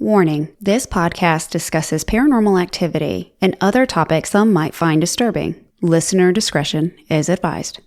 Warning, this podcast discusses paranormal activity and other topics some might find disturbing. Listener discretion is advised.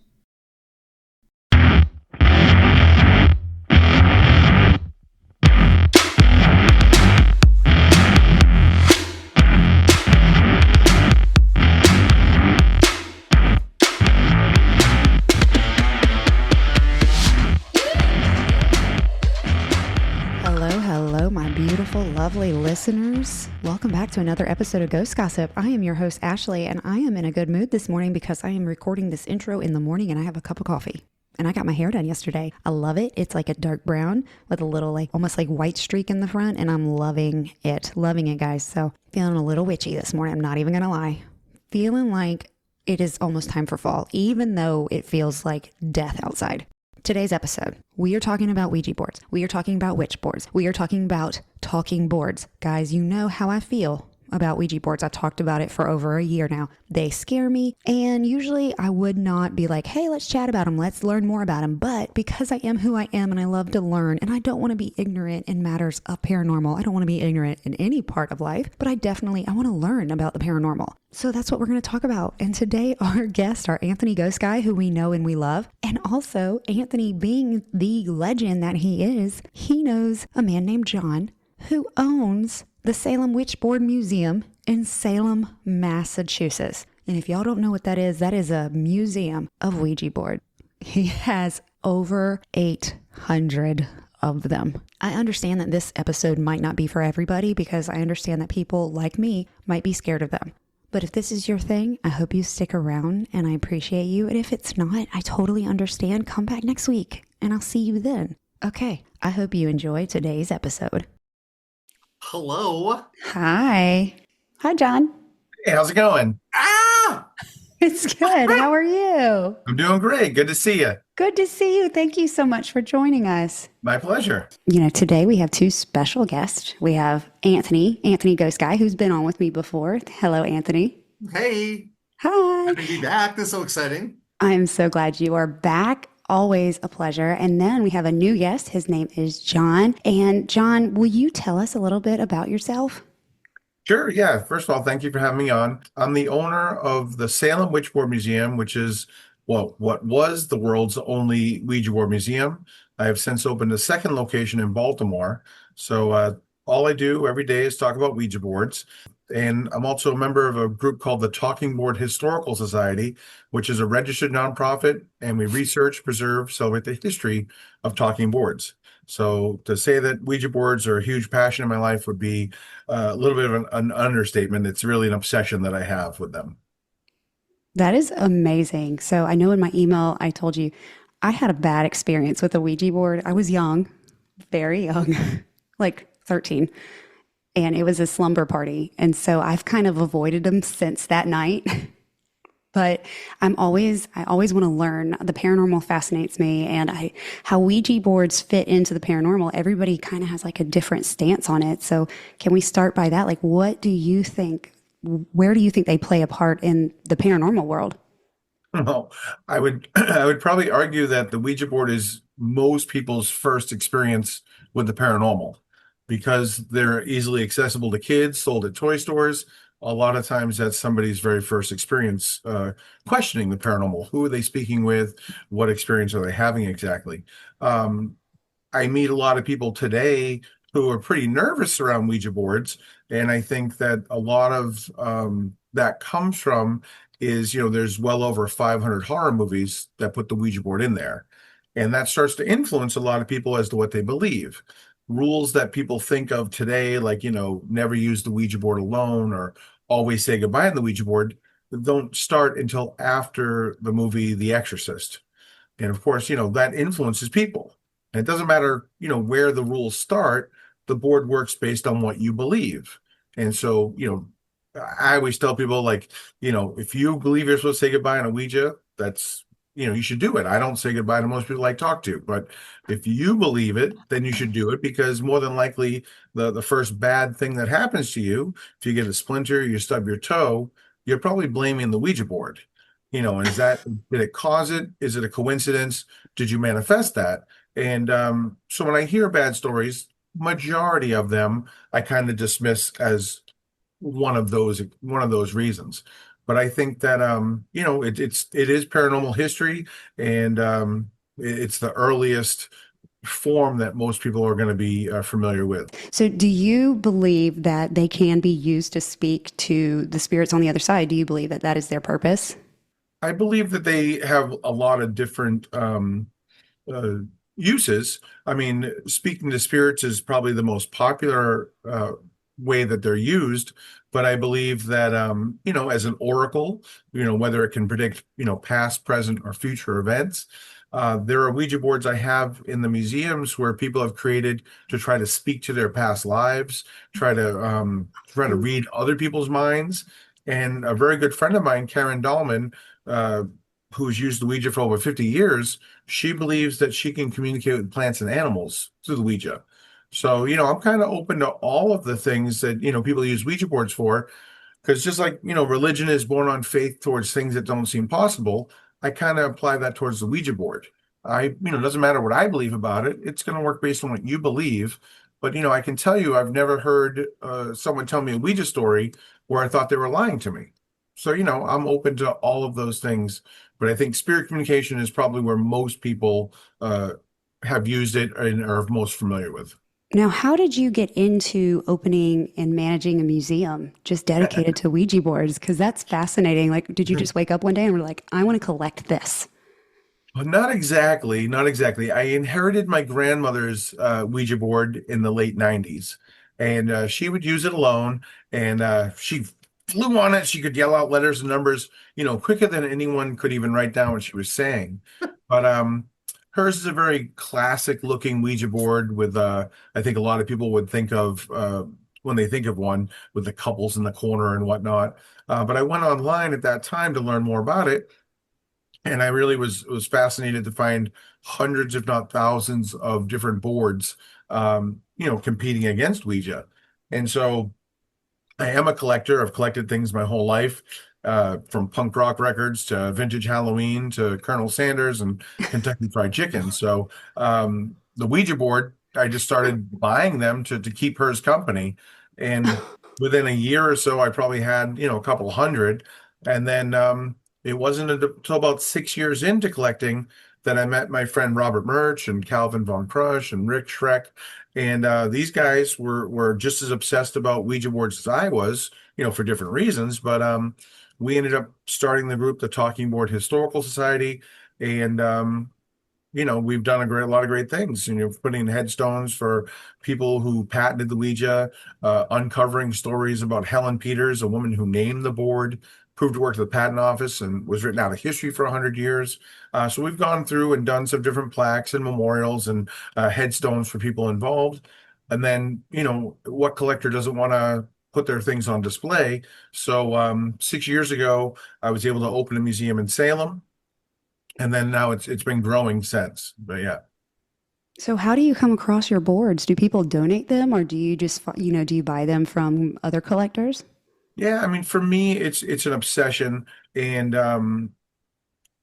Hello, my beautiful, lovely listeners. Welcome back to another episode of Ghost Gossip. I am your host, Ashley, and I am in a good mood this morning because I am recording this intro in the morning and I have a cup of coffee. And I got my hair done yesterday. I love it. It's like a dark brown with a little almost like white streak in the front, and I'm loving it. Loving it, guys. So feeling a little witchy this morning. I'm not even going to lie. Feeling like it is almost time for fall, even though it feels like death outside. Today's episode, we are talking about Ouija boards. We are talking about witch boards. We are talking about talking boards. Guys, you know how I feel about Ouija boards. I've talked about it for over a year now. They scare me, and usually I would not be like, hey, let's chat about them. Let's learn more about them. But because I am who I am and I love to learn, and I don't want to be ignorant in matters of paranormal. I don't want to be ignorant in any part of life, but I want to learn about the paranormal. So that's what we're going to talk about. And today our guests are AnthonyGhostGuy, who we know and we love. And also Anthony, being the legend that he is, he knows a man named John who owns the Salem Witch Board Museum in Salem, Massachusetts. And if y'all don't know what that is a museum of Ouija board. He has over 800 of them. I understand that this episode might not be for everybody because I understand that people like me might be scared of them. But if this is your thing, I hope you stick around and I appreciate you. And if it's not, I totally understand. Come back next week and I'll see you then. Okay, I hope you enjoy today's episode. Hello. Hi. Hi, John. Hey, how's it going? Ah! It's good. How are you? I'm doing great. Good to see you. Good to see you. Thank you so much for joining us. My pleasure. You know, today we have two special guests. We have AnthonyGhostGuy, who's been on with me before. Hello, Anthony. Hey. Hi. Happy to be back. This is so exciting. I'm so glad you are back. Always a pleasure. And then we have a new guest. His name is John. And John, will you tell us a little bit about yourself? Sure. Yeah. First of all, thank you for having me on. I'm the owner of the Salem Witch Board Museum, which is what was the world's only Ouija board museum. I have since opened a second location in Baltimore. So all I do every day is talk about Ouija boards. And I'm also a member of a group called the Talking Board Historical Society, which is a registered nonprofit, and we research, preserve, celebrate the history of talking boards. So to say that Ouija boards are a huge passion in my life would be a little bit of an understatement. It's really an obsession that I have with them. That is amazing. So I know in my email, I told you I had a bad experience with a Ouija board. I was young, very young, like 13. And it was a slumber party. And so I've kind of avoided them since that night. But I always want to learn. The paranormal fascinates me, and how Ouija boards fit into the paranormal. Everybody kind of has like a different stance on it. So can we start by that? Like, what do you think? Where do you think they play a part in the paranormal world? Well, I would probably argue that the Ouija board is most people's first experience with the paranormal, because they're easily accessible to kids, sold at toy stores. A lot of times that's somebody's very first experience questioning the paranormal. Who are they speaking with? What experience are they having exactly? I meet a lot of people today who are pretty nervous around Ouija boards. And I think that a lot of that comes from is, there's well over 500 horror movies that put the Ouija board in there. And that starts to influence a lot of people as to what they believe. Rules that people think of today, like, never use the Ouija board alone or always say goodbye on the Ouija board, don't start until after the movie The Exorcist. And of course, that influences people. And it doesn't matter, where the rules start, the board works based on what you believe. And so, I always tell people, like, if you believe you're supposed to say goodbye on a Ouija, that's you should do it. I don't say goodbye to most people I talk to, but if you believe it, then you should do it, because more than likely the first bad thing that happens to you, if you get a splinter, you stub your toe, you're probably blaming the Ouija board. Did it cause it? Is it a coincidence? Did you manifest that? And so when I hear bad stories, majority of them I kind of dismiss as one of those reasons. But I think that it is paranormal history, and it's the earliest form that most people are going to be familiar with. So, do you believe that they can be used to speak to the spirits on the other side? Do you believe that that is their purpose? I believe that they have a lot of different uh, uses. I mean, speaking to spirits is probably the most popular way that they're used. But I believe that, as an oracle, whether it can predict, past, present, or future events. There are Ouija boards I have in the museums where people have created to try to speak to their past lives, try to read other people's minds. And a very good friend of mine, Karen Dahlman, uh, who's used the Ouija for over 50 years, she believes that she can communicate with plants and animals through the Ouija. So, I'm kind of open to all of the things that, people use Ouija boards for, because just like, religion is born on faith towards things that don't seem possible, I kind of apply that towards the Ouija board. It doesn't matter what I believe about it, it's going to work based on what you believe. But, I can tell you, I've never heard someone tell me a Ouija story where I thought they were lying to me. So, I'm open to all of those things. But I think spirit communication is probably where most people have used it and are most familiar with. Now, how did you get into opening and managing a museum just dedicated to Ouija boards? Because that's fascinating. Like, did you just wake up one day and were like, I want to collect this? Well, not exactly, not exactly. I inherited my grandmother's Ouija board in the late 90s, and she would use it alone, and she flew on it. She could yell out letters and numbers, quicker than anyone could even write down what she was saying. But hers is a very classic looking Ouija board with, I think a lot of people would think of when they think of one with the couples in the corner and whatnot. But I went online at that time to learn more about it, and I really was fascinated to find hundreds, if not thousands, of different boards, competing against Ouija. And so I am a collector. I've collected things my whole life, from punk rock records to vintage Halloween to Colonel Sanders and Kentucky Fried Chicken. So the Ouija board, I just started buying them to keep hers company. And within a year or so, I probably had, a couple hundred. And then it wasn't until about 6 years into collecting that I met my friend Robert Murch and Calvin Von Crush and Rick Schreck. And these guys were just as obsessed about Ouija boards as I was, for different reasons. But we ended up starting the group, the Talking Board Historical Society, and we've done a lot of great things. Putting headstones for people who patented the Ouija, uncovering stories about Helen Peters, a woman who named the board, proved to work at the patent office, and was written out of history for 100 years. So we've gone through and done some different plaques and memorials and headstones for people involved. And then, what collector doesn't want to put their things on display? So 6 years ago, I was able to open a museum in Salem, and then now it's been growing since. But yeah. So, how do you come across your boards? Do people donate them or do you just, do you buy them from other collectors? Yeah, I mean, for me, it's an obsession. And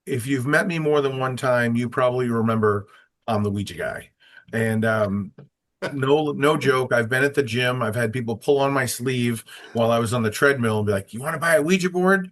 if you've met me more than one time, you probably remember I'm the Ouija guy. And no joke, I've been at the gym. I've had people pull on my sleeve while I was on the treadmill and be like, "You want to buy a Ouija board?"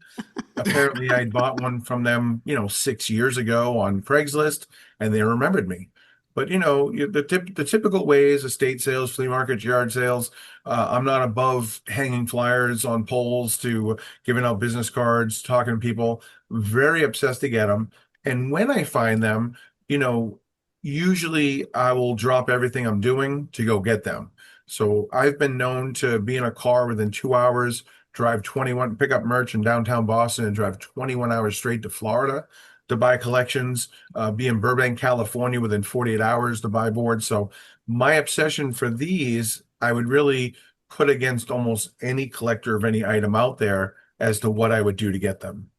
Apparently, I bought one from them, 6 years ago on Craigslist, and they remembered me. But the typical ways: estate sales, flea markets, yard sales. I'm not above hanging flyers on poles to giving out business cards, talking to people. Very obsessed to get them. And when I find them, you know, usually I will drop everything I'm doing to go get them. So I've been known to be in a car within 2 hours, drive 21, pick up merch in downtown Boston and drive 21 hours straight to Florida to buy collections, be in Burbank, California within 48 hours to buy boards. So my obsession for these, I would really put against almost any collector of any item out there as to what I would do to get them.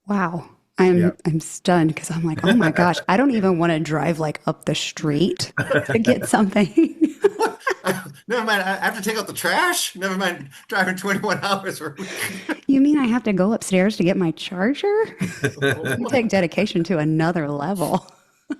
Wow. Yeah. I'm stunned because I'm like, oh my gosh, I don't even want to drive like up the street to get something. What? Never mind. I have to take out the trash. Never mind driving 21 hours for a week. You mean I have to go upstairs to get my charger? You take dedication to another level.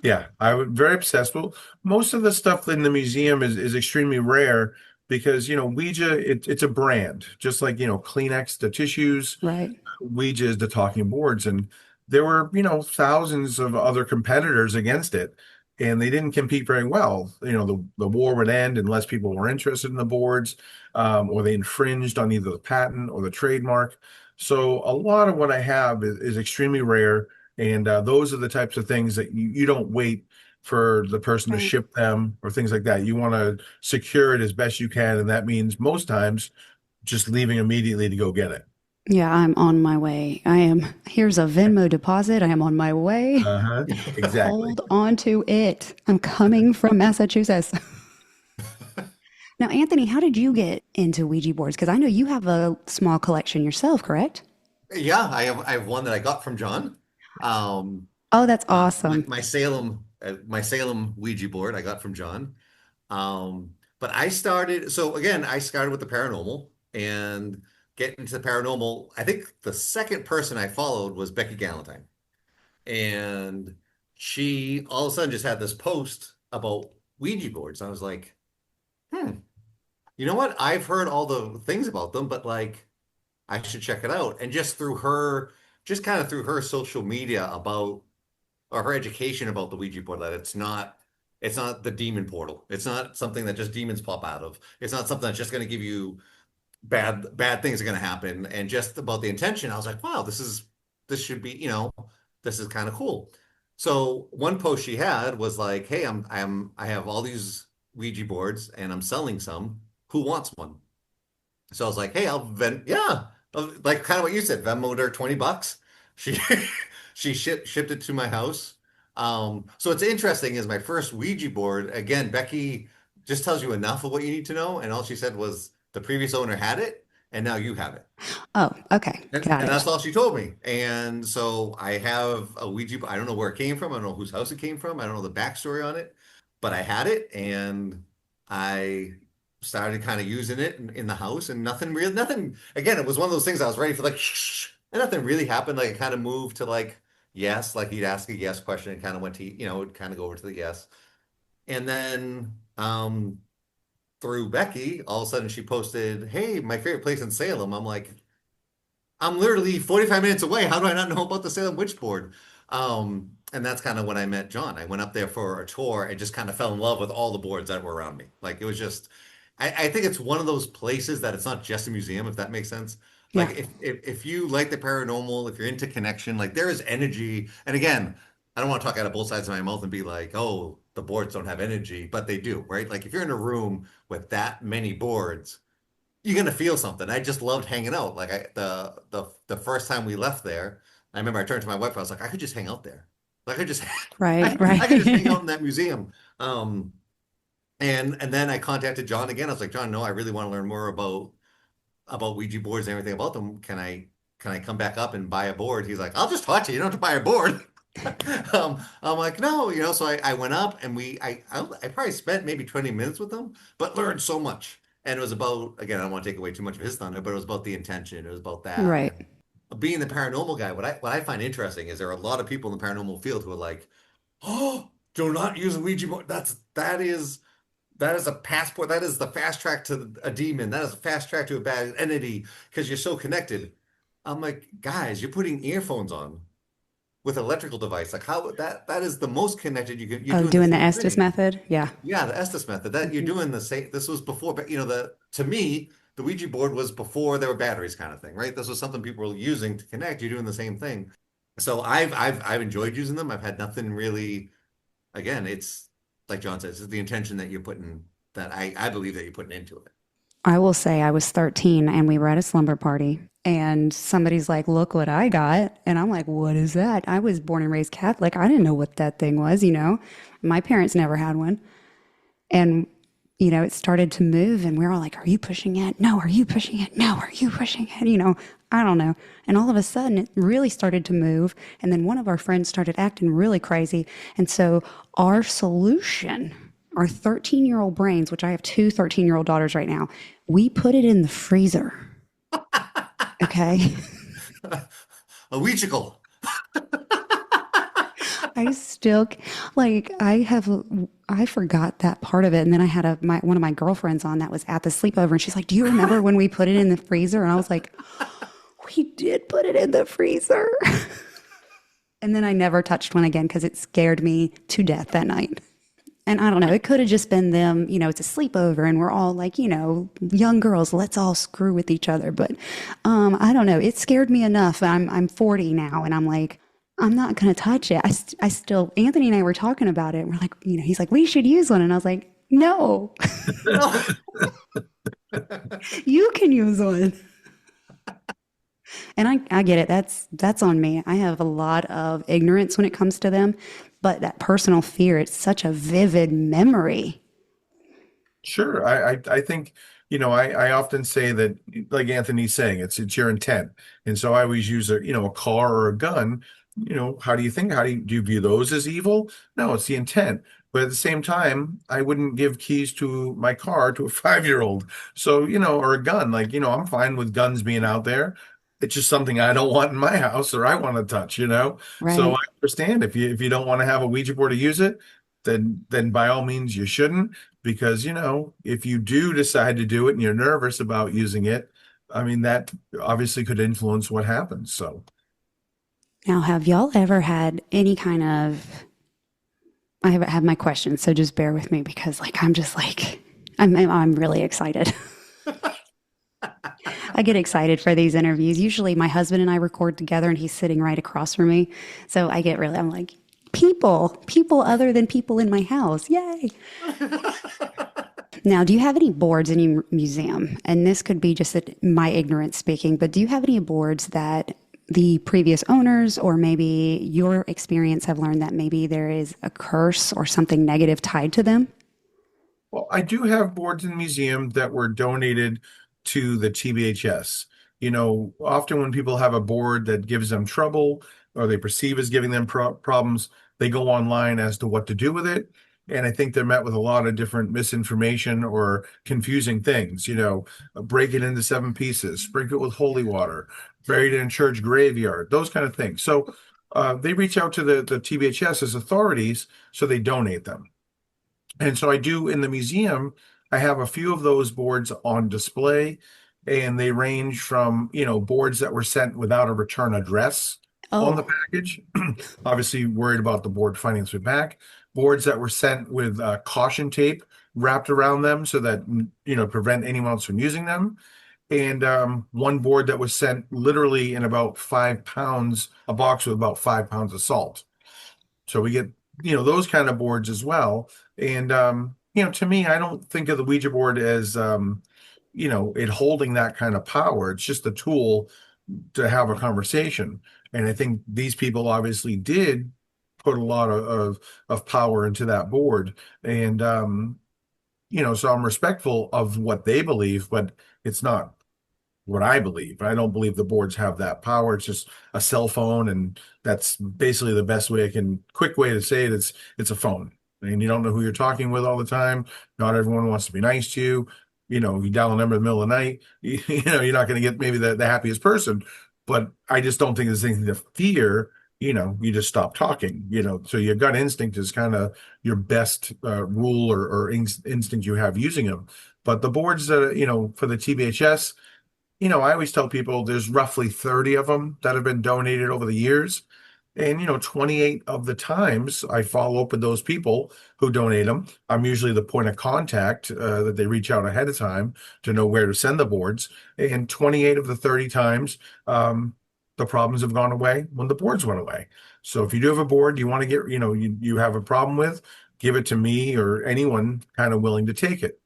Yeah, I would very obsessed. Well, most of the stuff in the museum is extremely rare because, Ouija, it's a brand, just like, Kleenex, the tissues. Right. Ouija is the talking boards, and there were thousands of other competitors against it, and they didn't compete very well. The war would end unless people were interested in the boards, or they infringed on either the patent or the trademark. So a lot of what I have is extremely rare, and those are the types of things that you don't wait for the person to Right. ship them or things like that. You want to secure it as best you can, and that means most times just leaving immediately to go get it. Yeah, I'm on my way. Here's a Venmo deposit. I am on my way. Uh-huh. Exactly. Hold on to it. I'm coming from Massachusetts. Now, Anthony, how did you get into Ouija boards? Because I know you have a small collection yourself, correct? Yeah, I have one that I got from John. Um, Oh, that's my, awesome. my Salem my Salem Ouija board I got from John. But I started with the paranormal and getting into the paranormal. I think the second person I followed was Becky Galantine. And she all of a sudden just had this post about Ouija boards. I was like, hmm, you know what? I've heard all the things about them, but like I should check it out. And just kind of through her social media about or her education about the Ouija board, that it's not the demon portal. It's not something that just demons pop out of. It's not something that's just going to give you bad things are going to happen. And just about the intention, I was like, wow, this should be, this is kind of cool. So one post she had was like, hey, I have all these Ouija boards and I'm selling some. Who wants one? So I was like, hey, yeah, like kind of what you said, Venmoed her $20. She she shipped it to my house. So it's interesting is my first Ouija board, again, Becky just tells you enough of what you need to know. And all she said was the previous owner had it and now you have it. Oh, okay. Got And it. that's all she told me. And so I have a Ouija. I don't know where it came from. I don't know whose house it came from. I don't know the backstory on it, but I had it and I started kind of using it in the house and nothing. Again, it was one of those things I was ready for like, shh, and nothing really happened. Like it kind of moved to like, yes, like he'd ask a yes question and kind of went to, it'd kind of go over to the yes. And then, through Becky, all of a sudden she posted, hey, my favorite place in Salem. I'm like, I'm literally 45 minutes away. How do I not know about the Salem Witch Board? And that's kind of when I met John. I went up there for a tour and just kind of fell in love with all the boards that were around me. Like it was just, I think it's one of those places that it's not just a museum, if that makes sense. Yeah. Like if you like the paranormal, if you're into connection, like there is energy. And again, I don't want to talk out of both sides of my mouth and be like, oh, the boards don't have energy, but they do, right? Like if you're in a room with that many boards, you're gonna feel something. I just loved hanging out. Like the first time we left there, I remember I turned to my wife. I was like, I could just hang out there. Like I could just Right, I could just hang right. out in that museum. Um, and then I contacted John again. I was like, John, no, I really want to learn more about Ouija boards and everything about them. Can I come back up and buy a board? He's like, I'll just talk to you. You don't have to buy a board. I'm like, no, so I went up and I probably spent maybe 20 minutes with him, but learned so much. And it was about, again, I don't want to take away too much of his thunder, but it was about the intention. It was about that. Right. Being the paranormal guy, what I find interesting is there are a lot of people in the paranormal field who are like, oh, do not use a Ouija board. That is a passport. That is the fast track to a demon. That is a fast track to a bad entity because you're so connected. I'm like, guys, you're putting earphones on with electrical device. Like how that is the most connected you're Oh, doing the doing the same Estes thing. method? Yeah. Yeah, the Estes method. That you're Mhm. doing the same. This was before, but to me, the Ouija board was before there were batteries kind of thing, right? This was something people were using to connect. You're doing the same thing. So I've enjoyed using them. I've had nothing really, again, it's like John says, it's the intention that you're putting that I believe that you're putting into it. I will say I was 13 and we were at a slumber party and somebody's like, look what I got. And I'm like, what is that? I was born and raised Catholic. I didn't know what that thing was. My parents never had one. And, it started to move and we are all like, are you pushing it? No, are you pushing it? No, are you pushing it? I don't know. And all of a sudden it really started to move. And then one of our friends started acting really crazy. And so our solution, our 13-year-old brains, which I have two 13-year-old daughters right now, we put it in the freezer. Okay. A Ouijacle. I still like I forgot that part of it, and then I had one of my girlfriends on that was at the sleepover, and she's like, "Do you remember when we put it in the freezer?" And I was like, "We did put it in the freezer." And then I never touched one again because it scared me to death that night. And I don't know, it could have just been them, it's a sleepover and we're all like, young girls, let's all screw with each other. But I don't know, it scared me enough. I'm 40 now and I'm like, I'm not going to touch it. I still, Anthony and I were talking about it. And we're like, he's like, we should use one. And I was like, no, No. you can use one. And I get it. That's on me. I have a lot of ignorance when it comes to them, but that personal fear, it's such a vivid memory. Sure. I think, I often say that, like Anthony's saying, it's your intent. And so I always use a car or a gun. How do you think? Do you view those as evil? No, it's the intent. But at the same time, I wouldn't give keys to my car to a 5-year-old. So, or a gun. Like, I'm fine with guns being out there. It's just something I don't want in my house or I want to touch. So I Right. understand if you don't want to have a Ouija board to use it, then by all means you shouldn't. Because, if you do decide to do it and you're nervous about using it, I mean, that obviously could influence what happens. So, Now, have y'all ever had any kind of I have my questions, so just bear with me because like I'm just like I'm really excited. I get excited for these interviews. Usually my husband and I record together and he's sitting right across from me. So I'm like, people other than people in my house. Yay. Now, do you have any boards in your museum? And this could be just my ignorance speaking, but do you have any boards that the previous owners or maybe your experience have learned that maybe there is a curse or something negative tied to them? well, I do have boards in the museum that were donated to the TBHS. Often when people have a board that gives them trouble or they perceive as giving them problems, they go online as to what to do with it. And I think they're met with a lot of different misinformation or confusing things. Break it into 7 pieces, sprinkle it with holy water, buried it in church graveyard, those kind of things. So they reach out to the TBHS as authorities, so they donate them. And so I do in the museum, I have a few of those boards on display, and they range from, boards that were sent without a return address on the Oh, package. Obviously, worried about the board finding its way back. Boards that were sent with caution tape wrapped around them so that, prevent anyone else from using them. And one board that was sent literally in about 5 pounds, a box with about 5 pounds of salt. So we get, those kind of boards as well. And to me, I don't think of the Ouija board as it holding that kind of power. It's just a tool to have a conversation. And I think these people obviously did put a lot of power into that board. And so I'm respectful of what they believe, but it's not what I believe. I don't believe the boards have that power. It's just a cell phone, and that's basically the best way quick way to say it. It's a phone, and you don't know who you're talking with all the time. Not everyone wants to be nice to you. You dial a number in the middle of the night. You're not going to get maybe the happiest person. But I just don't think there's anything to fear. You just stop talking. So your gut instinct is kind of your best rule or instinct you have using them. But the boards that for the TBHS. I always tell people there's roughly 30 of them that have been donated over the years. And, 28 of the times I follow up with those people who donate them. I'm usually the point of contact that they reach out ahead of time to know where to send the boards. And 28 of the 30 times, the problems have gone away when the boards went away. So if you do have a board you want to get, you have a problem with, give it to me or anyone kind of willing to take it.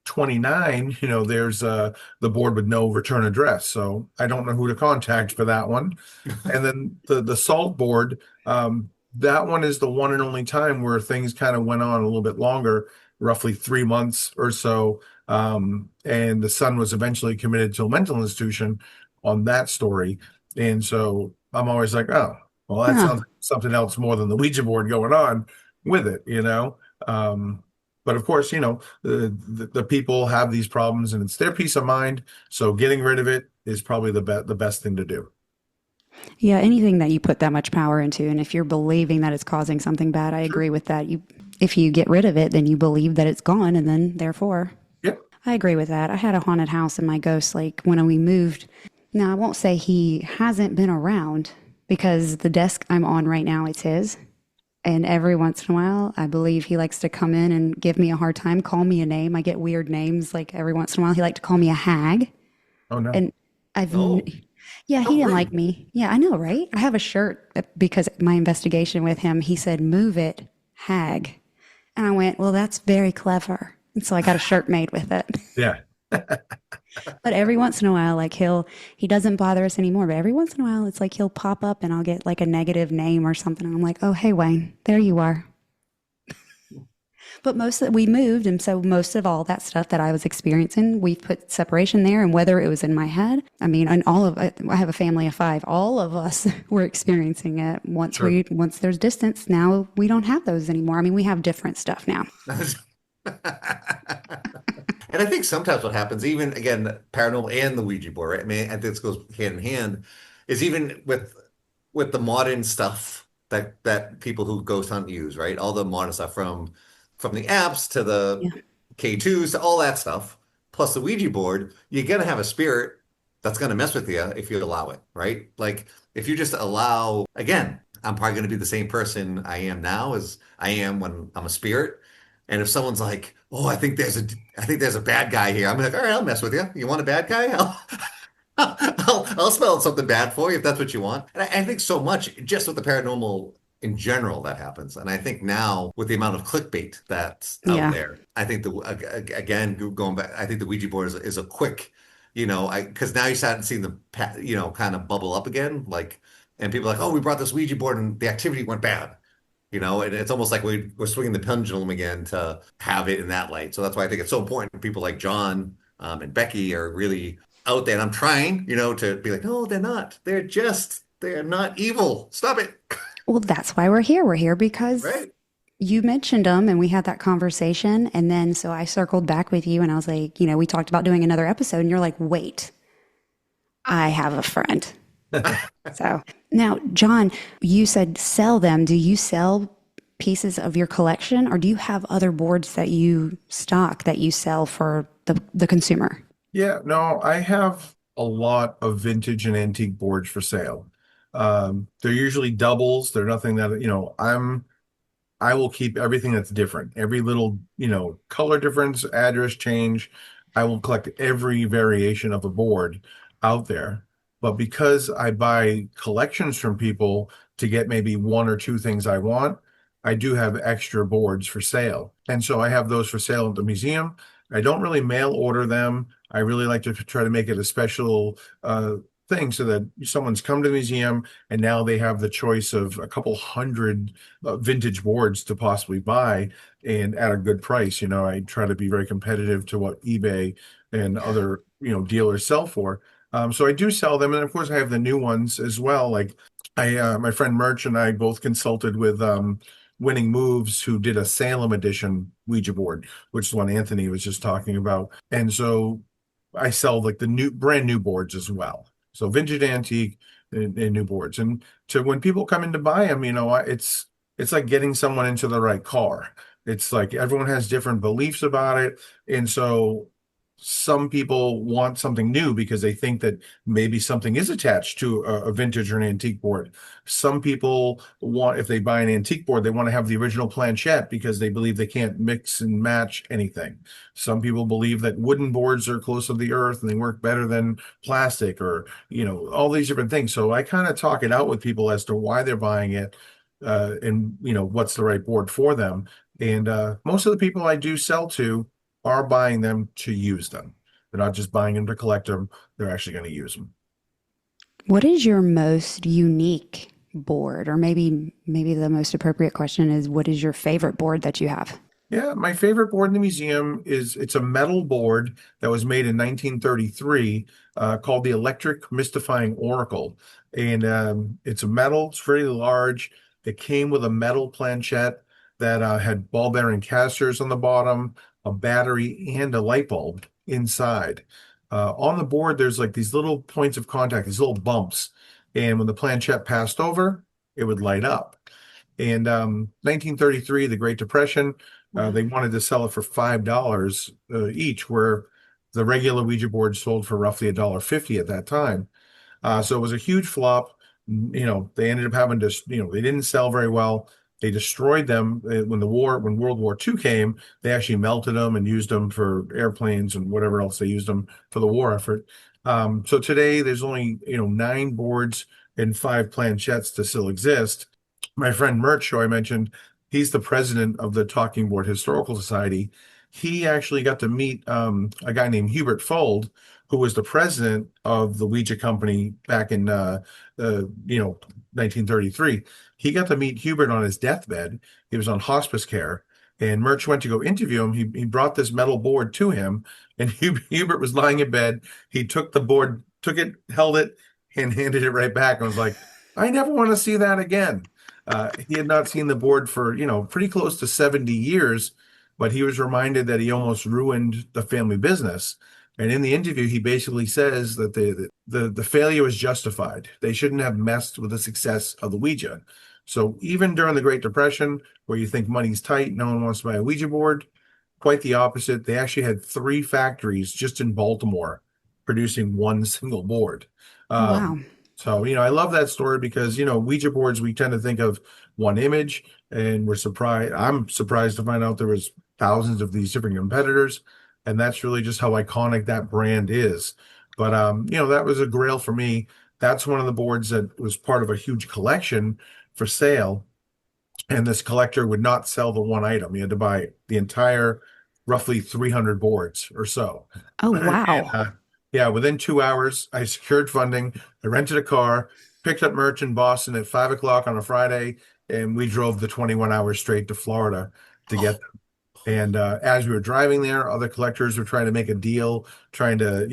29, there's the board with no return address. So I don't know who to contact for that one. And then the salt board, that one is the one and only time where things kind of went on a little bit longer, roughly 3 months or so. And the son was eventually committed to a mental institution on that story. And so I'm always like, oh, well, that huh. sounds like something else more than the Ouija board going on with it. But of course, the people have these problems and it's their peace of mind. So getting rid of it is probably the best thing to do. Yeah, anything that you put that much power into, and if you're believing that it's causing something bad, I Sure. agree with that. If you get rid of it, then you believe that it's gone, and then therefore, Yep. I agree with that. I had a haunted house in my ghost lake when we moved. Now, I won't say he hasn't been around because the desk I'm on right now, it's his. And every once in a while, I believe he likes to come in and give me a hard time, call me a name. I get weird names. Like every once in a while, he liked to call me a hag. Oh no. And I've, Oh, yeah, he how didn't like rude. me. Yeah, I know, right? I have a shirt because my investigation with him, he said, move it, hag. And I went, well, that's very clever. And so I got a shirt made with it. Yeah. But every once in a while, like he doesn't bother us anymore. But every once in a while, it's like he'll pop up and I'll get like a negative name or something. And I'm like, oh, hey, Wayne, there you are. But we moved, and so most of all that stuff that I was experiencing, we've put separation there. And whether it was in my head, I mean, and I have a family of five. All of us were experiencing it. Sure. Once there's distance, now we don't have those anymore. I mean, we have different stuff now. And I think sometimes what happens, even again, paranormal and the Ouija board, right? I mean, I think this goes hand in hand, is even with the modern stuff that people who ghost hunt use, right? All the modern stuff from the apps to the Yeah, K2s to all that stuff, plus the Ouija board, you're gonna have a spirit that's gonna mess with you if you allow it, right? Like if you just allow, again, I'm probably gonna be the same person I am now as I am when I'm a spirit. And if someone's like, "Oh, I think there's a bad guy here," I'm like, "All right, I'll mess with you. You want a bad guy? I'll spell out something bad for you if that's what you want." And I think so much just with the paranormal in general that happens. And I think now with the amount of clickbait that's out yeah, there, I think again going back, I think the Ouija board is a quick, I because now you start seeing the kind of bubble up again, like, and people are like, "Oh, we brought this Ouija board and the activity went bad." And it's almost like we're swinging the pendulum again to have it in that light. So that's why I think it's so important. People like John and Becky are really out there. And I'm trying, to be like, no, they're not. They're not evil. Stop it. well, that's why we're here. We're here because Right. you mentioned them and we had that conversation. And then so I circled back with you and I was like, we talked about doing another episode. And you're like, wait, I have a friend. So now, John, you said sell them. Do you sell pieces of your collection or do you have other boards that you stock that you sell for the consumer? Yeah, no, I have a lot of vintage and antique boards for sale. They're usually doubles. They're nothing that, I will keep everything that's different. Every little, color difference, address change. I will collect every variation of a board out there. But because I buy collections from people to get maybe one or two things I want, I do have extra boards for sale. And so I have those for sale at the museum. I don't really mail order them. I really like to try to make it a special thing so that someone's come to the museum and now they have the choice of a couple hundred vintage boards to possibly buy and at a good price. I try to be very competitive to what eBay and other, dealers sell for. So I do sell them. And of course I have the new ones as well. Like my friend Merch and I both consulted with, Winning Moves, who did a Salem edition Ouija board, which is one Anthony was just talking about. And so I sell like the brand new boards as well. So vintage antique and new boards. And to when people come in to buy them, it's like getting someone into the right car. It's like everyone has different beliefs about it. And so some people want something new because they think that maybe something is attached to a vintage or an antique board. Some people want, if they buy an antique board, they want to have the original planchette because they believe they can't mix and match anything. Some people believe that wooden boards are close to the earth and they work better than plastic or, all these different things. So I kind of talk it out with people as to why they're buying it, and, what's the right board for them. And most of the people I do sell to are buying them to use them. They're not just buying them to collect them. They're actually going to use them. What is your most unique board? Or maybe the most appropriate question is what is your favorite board that you have? Yeah, my favorite board in the museum it's a metal board that was made in 1933, called the Electric Mystifying Oracle. And it's a metal, it's pretty large. It came with a metal planchette that had ball bearing casters on the bottom, a battery, and a light bulb inside. On the board, there's like these little points of contact, these little bumps And when the planchette passed over, it would light up. And 1933, the Great Depression, they Wow. wanted to sell it for $5 each, where the regular Ouija board sold for roughly $1.50 at that time. So it was a huge flop. They ended up having to, they didn't sell very well. They destroyed them when World War II came. They actually melted them and used them for airplanes and whatever else they used them for the war effort. So today there's only, 9 boards and 5 planchettes to still exist. My friend Mert, who I mentioned, he's the president of the Talking Board Historical Society. He actually got to meet a guy named Hubert Fold, who was the president of the Ouija company back in 1933. He got to meet Hubert on his deathbed. He was on hospice care, and Murch went to go interview him. He brought this metal board to him, and Hubert was lying in bed. He took the board, took it, held it, and handed it right back, and was like, "I never want to see that again." He had not seen the board for pretty close to 70 years, but he was reminded that he almost ruined the family business. And in the interview, he basically says that the failure was justified. They shouldn't have messed with the success of the Ouija. So even during the Great Depression, where you think money's tight, no one wants to buy a Ouija board, quite the opposite. They actually had 3 factories just in Baltimore producing one single board. Oh, wow. So, I love that story because, Ouija boards, we tend to think of one image, and we're surprised. I'm surprised to find out there was thousands of these different competitors. And that's really just how iconic that brand is. But, that was a grail for me. That's one of the boards that was part of a huge collection for sale. And this collector would not sell the one item. He had to buy the entire roughly 300 boards or so. Oh, And, wow. yeah, within 2 hours, I secured funding. I rented a car, picked up merch in Boston at 5 o'clock on a Friday, and we drove the 21 hours straight to Florida to get them. And as we were driving there, other collectors were trying to make a deal, trying to,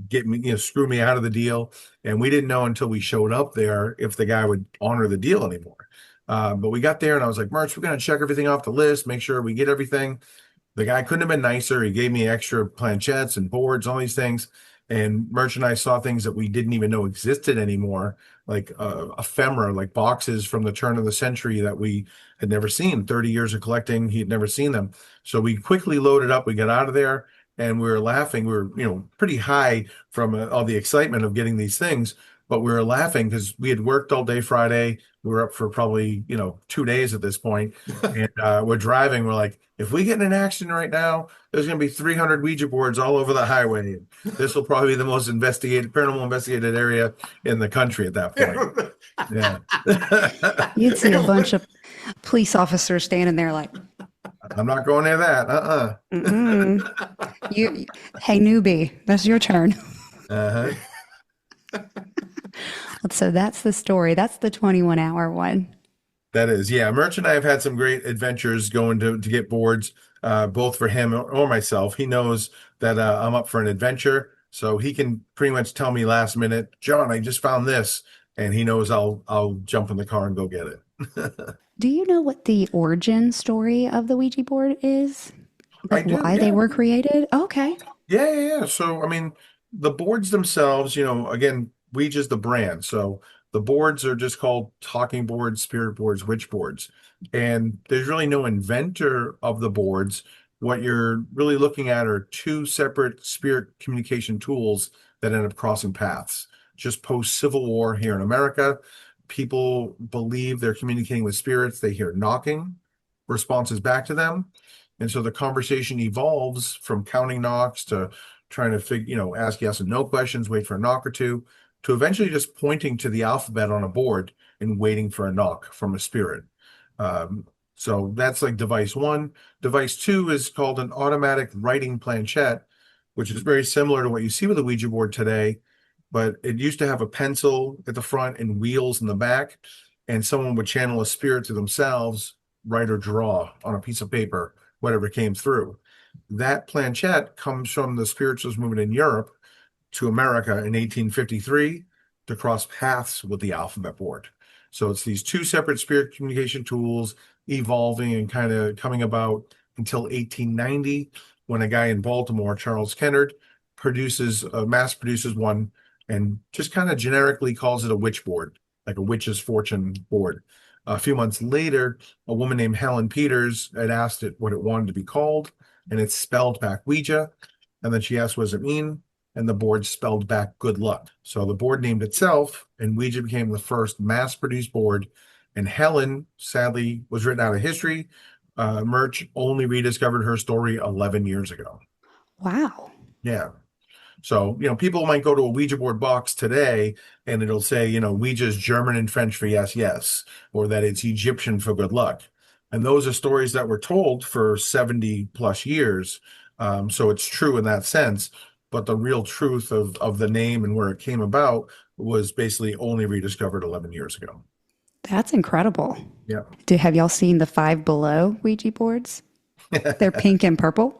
get me, screw me out of the deal. And we didn't know until we showed up there if the guy would honor the deal anymore. But we got there and I was like, Merch, we're going to check everything off the list, make sure we get everything. The guy couldn't have been nicer. He gave me extra planchettes and boards, all these things. And Merch and I saw things that we didn't even know existed anymore, like ephemera, like boxes from the turn of the century that we had never seen. 30 years of collecting, he had never seen them. So we quickly loaded up. We got out of there and we were laughing. We were, pretty high from all the excitement of getting these things, but we were laughing because we had worked all day Friday. We were up for probably, 2 days at this point. And we're driving. We're like, if we get in an accident right now, there's going to be 300 Ouija boards all over the highway. This will probably be the most paranormal investigated area in the country at that point. Yeah. You'd see a bunch of police officers standing there like, I'm not going near that. you, hey, newbie, that's your turn. Uh-huh. So that's the story. That's the 21-hour one. That is, yeah. Merch and I have had some great adventures going to get boards, both for him or myself. He knows that I'm up for an adventure, so he can pretty much tell me last minute, John, I just found this, and he knows I'll jump in the car and go get it. Do you know what the origin story of the Ouija board is? I Like do, why they yeah. were created? Okay. Yeah. So, I mean, the boards themselves, again, Ouija's the brand. So the boards are just called talking boards, spirit boards, witch boards. And there's really no inventor of the boards. What you're really looking at are 2 separate spirit communication tools that end up crossing paths. Just post Civil War here in America, people believe they're communicating with spirits. They hear knocking, responses back to them. And so the conversation evolves from counting knocks to trying to ask yes and no questions, wait for a knock or two, to eventually just pointing to the alphabet on a board and waiting for a knock from a spirit. So that's like device 1. Device 2 is called an automatic writing planchette, which is very similar to what you see with the Ouija board today, but it used to have a pencil at the front and wheels in the back, and someone would channel a spirit to themselves, write or draw on a piece of paper whatever came through. That planchette comes from the spiritualist movement in Europe to America in 1853 to cross paths with the alphabet board. So it's these 2 separate spirit communication tools evolving and kind of coming about until 1890, when a guy in Baltimore, Charles Kennard, mass produces one and just kind of generically calls it a witch board, like a witch's fortune board. A few months later, a woman named Helen Peters had asked it what it wanted to be called, and it's spelled back Ouija. And then she asked, what does it mean? And the board spelled back good luck. So the board named itself, and Ouija became the first mass produced board. And Helen, sadly, was written out of history. Murch only rediscovered her story 11 years ago. Wow. Yeah. So, people might go to a Ouija board box today and it'll say, Ouija's German and French for yes, yes, or that it's Egyptian for good luck. And those are stories that were told for 70 plus years. So it's true in that sense. But the real truth of the name and where it came about was basically only rediscovered 11 years ago. That's incredible. Yeah. Have y'all seen the Five Below Ouija boards? They're pink and purple.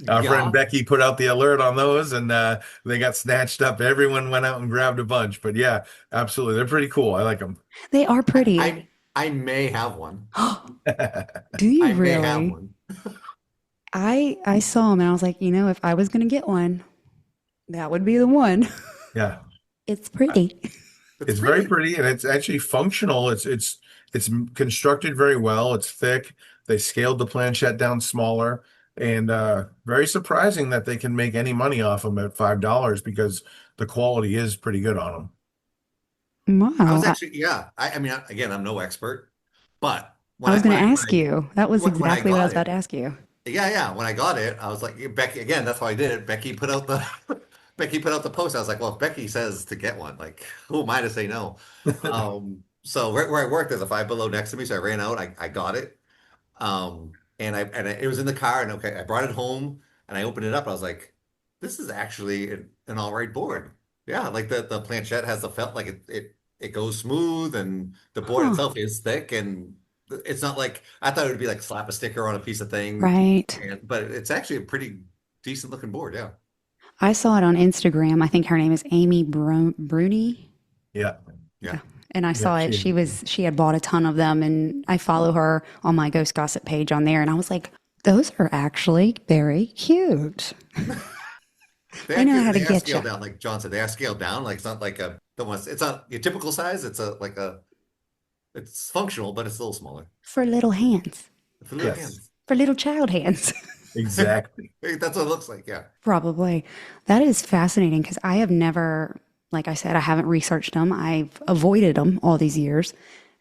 Our Yeah. friend Becky put out the alert on those and they got snatched up. Everyone went out and grabbed a bunch. But yeah, absolutely. They're pretty cool. I like them. They are pretty. I may have one. Do you I may have really? one. I saw them and I was like, if I was going to get one, that would be the one. Yeah. It's pretty. It's very pretty and it's actually functional. It's constructed very well. It's thick. They scaled the planchette down smaller and very surprising that they can make any money off them at $5 because the quality is pretty good on them. Wow. I was actually, yeah. I mean, again, I'm no expert, but I was going to ask I you. That was when I exactly what I was got about it, to ask you. yeah, when I got it, I was like, Becky, again, that's why I did it. Becky put out the Becky put out the post. I was like, well, if Becky says to get one, like, who am I to say no? So where I work, there's a Five Below next to me, so I ran out, I got it. It was in the car, and okay, I brought it home, and I opened it up. I was like, this is actually an all right board. Yeah, like the planchette has the felt like it goes smooth, and the board Huh. itself is thick, and it's not like I thought it would be like slap a sticker on a piece of thing, Right. but it's actually a pretty decent looking board. Yeah. I saw it on Instagram. I think her name is Amy Bruni. Yeah. Yeah. And I Yeah. saw it. She had bought a ton of them, and I follow her on my Ghost Gossip page on there. And I was like, those are actually very cute. I know how to They are get you scaled down, like John said. They are scaled down. Like it's not like it's not your typical size. It's functional, but it's a little smaller for little hands, for little Yes. hands. for little child hands. Exactly. That's what it looks like. Yeah. Probably. That is fascinating because I have never, like I said, I haven't researched them. I've avoided them all these years.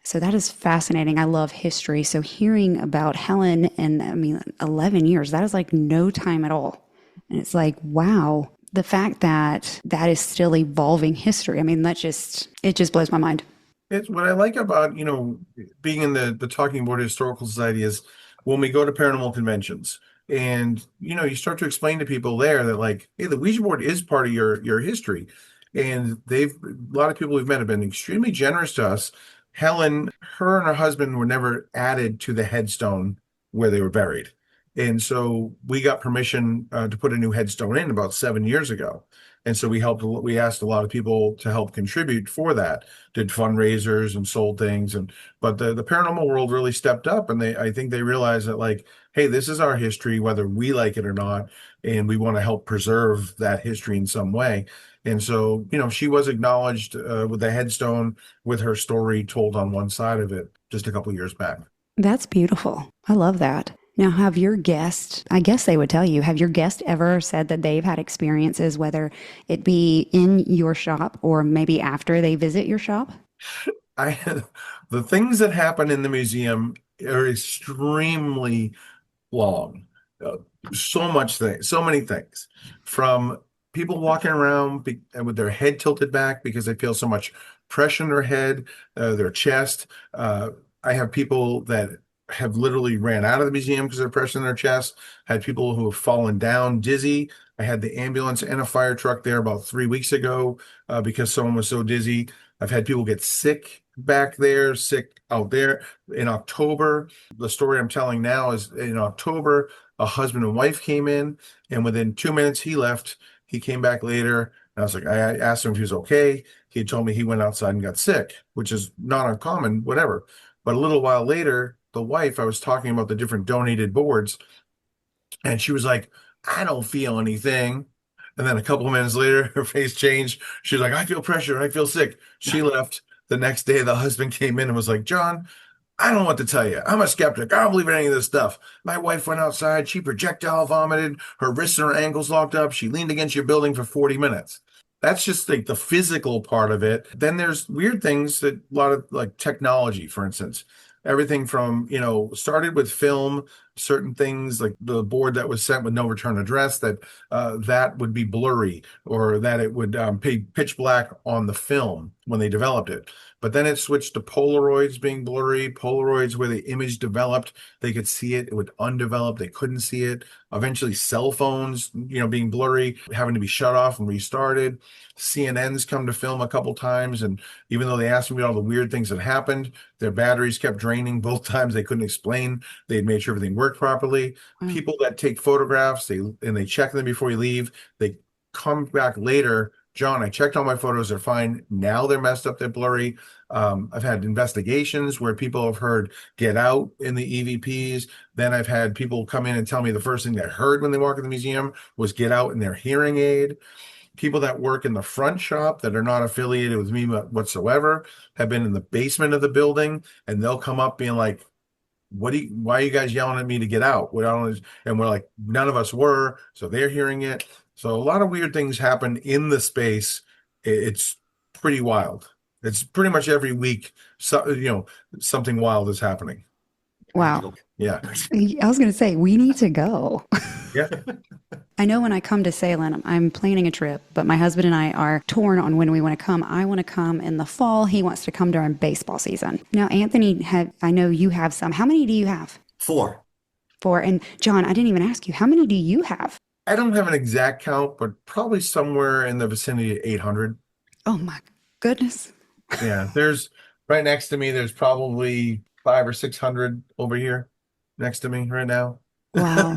So that is fascinating. I love history. So hearing about Helen and 11 years, that is like no time at all. And it's like, wow, the fact that that is still evolving history. I mean, it just blows my mind. It's what I like about, being in the Talking Board Historical Society is when we go to paranormal conventions and, you start to explain to people there that like, hey, the Ouija board is part of your history. And a lot of people we've met have been extremely generous to us. Helen, her and her husband were never added to the headstone where they were buried. And so we got permission to put a new headstone in about 7 years ago. And so we asked a lot of people to help contribute for that, did fundraisers and sold things. But the paranormal world really stepped up and I think they realized that like, hey, this is our history, whether we like it or not. And we want to help preserve that history in some way. And so, she was acknowledged with the headstone with her story told on one side of it just a couple of years back. That's beautiful. I love that. Now, have your guests, I guess they would tell you, have your guests ever said that they've had experiences, whether it be in your shop or maybe after they visit your shop? The things that happen in the museum are extremely long. Uh, so many things from people walking around with their head tilted back because they feel so much pressure in their head, their chest. I have people that have literally ran out of the museum because they're pressure in their chest. I had people who have fallen down dizzy. I had the ambulance and a fire truck there about 3 weeks ago because someone was so dizzy. I've had people get sick back there, sick out there. In October, the story I'm telling now is in October, a husband and wife came in, and within 2 minutes he left. He came back later, and I asked him if he was okay. He had told me he went outside and got sick, which is not uncommon, whatever. But a little while later, the wife, I was talking about the different donated boards, and she was like, I don't feel anything. And then a couple of minutes later, her face changed. She's like, I feel pressure. I feel sick. She left. The next day, the husband came in and was like, John, I don't know what to tell you. I'm a skeptic. I don't believe in any of this stuff. My wife went outside. She projectile vomited. Her wrists and her ankles locked up. She leaned against your building for 40 minutes. That's just like the physical part of it. Then there's weird things that a lot of like technology, for instance, everything from, started with film, certain things like the board that was sent with no return address, that would be blurry or that it would be pitch black on the film when they developed it. But then it switched to Polaroids being blurry, Polaroids where the image developed, they could see it, it would undevelop, they couldn't see it. Eventually cell phones, being blurry, having to be shut off and restarted. CNN's come to film a couple times, and even though they asked me all the weird things that happened, their batteries kept draining both times. They couldn't explain. They'd made sure everything worked properly. People that take photographs, they check them before you leave. They come back later. John, I checked all my photos. They're fine. Now they're messed up. They're blurry. I've had investigations where people have heard get out in the EVPs. Then I've had people come in and tell me the first thing they heard when they walk in the museum was get out in their hearing aid. People that work in the front shop that are not affiliated with me whatsoever have been in the basement of the building, and they'll come up being like, why are you guys yelling at me to get out? And we're like, none of us were. So they're hearing it. So a lot of weird things happen in the space. It's pretty wild. It's pretty much every week. So, something wild is happening. Wow. Yeah. I was going to say, we need to go. Yeah. I know when I come to Salem, I'm planning a trip, but my husband and I are torn on when we want to come. I want to come in the fall. He wants to come during baseball season. Now, Anthony, I know you have some. How many do you have? 4. 4. And John, I didn't even ask you, how many do you have? I don't have an exact count, but probably somewhere in the vicinity of 800. Oh my goodness. Yeah, there's right next to me, there's probably 500 or 600 over here next to me right now. Wow.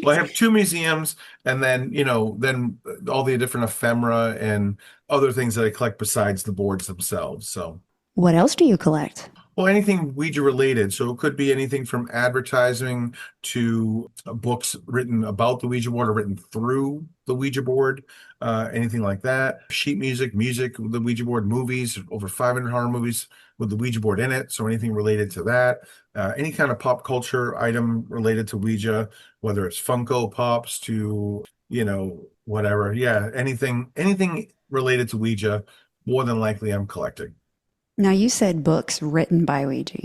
Well, I have 2 museums, and then, then all the different ephemera and other things that I collect besides the boards themselves. So, What else do you collect? well, anything Ouija related. So it could be anything from advertising to books written about the Ouija board or written through the Ouija board, anything like that. Sheet music, with the Ouija board, movies, over 500 horror movies with the Ouija board in it. So anything related to that. Any kind of pop culture item related to Ouija, whether it's Funko Pops to, whatever. Yeah, anything related to Ouija, more than likely I'm collecting. Now, you said books written by Ouija